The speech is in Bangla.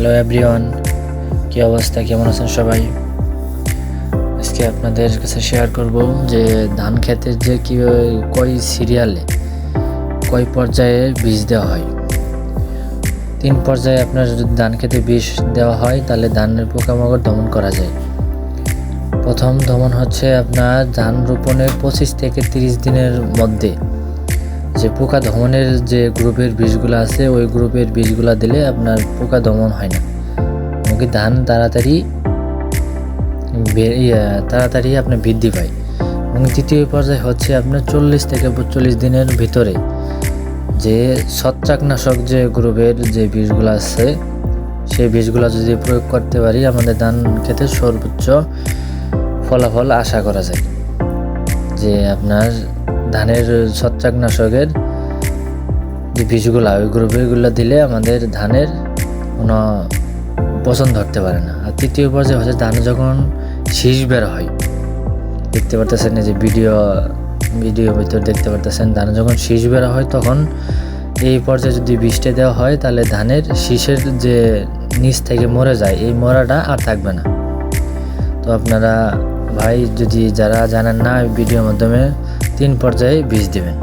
হ্যালো এভরিওয়ান, কি অবস্থা, কেমন আছেন সবাই? আজকে আপনাদের কাছে শেয়ার করব যে ধান ক্ষেতের যে কয় সিরিয়ালে কয় পর্যায়ে বীজ দেওয়া হয়। 3 পর্যায়ে আপনার যদি ধান খেতে বীজ দেওয়া হয় তাহলে ধানের পোকামাকড় দমন করা যায়। প্রথম দমন হচ্ছে আপনার ধান রোপণের 25 থেকে 30 দিনের মধ্যে যে পোকা দমনের যে গ্রুপের বীজগুলো আছে ওই গ্রুপের বীজগুলো দিলে আপনার পোকা দমন হয় না, এমনকি ধান তাড়াতাড়ি আপনার বৃদ্ধি পায়। এবং তৃতীয় পর্যায়ে হচ্ছে আপনার 40 থেকে 42 দিনের ভিতরে যে ছত্রাকনাশক যে গ্রুপের যে বীজগুলো আছে সেই বীজগুলো যদি প্রয়োগ করতে পারি আমাদের ধান খেতে সর্বোচ্চ ফলাফল আশা করা যায়। যে আপনার ধানের ছত্রাকনাশকের যে বীজগুলো ওই গ্রুপেরগুলো দিলে আমাদের ধানের কোনো পচন ধরতে পারে না। আর তৃতীয় পর্যায়ে হচ্ছে ধানে যখন শীষ বের হয়, দেখতে পারতেছেন এই যে ভিডিও ভিতর দেখতে পারতেছেন ধানে যখন শীষ বের হয় তখন এই পর্যায়ে যদি বীজটা দেওয়া হয় তাহলে ধানের শীষের যে নিচ থেকে মরে যায় এই মরাটা আর থাকবে না। তো আপনারা ভাই যদি যারা জানেন না ভিডিওর মাধ্যমে 3 পর্যায়ে বীজ দেবেন।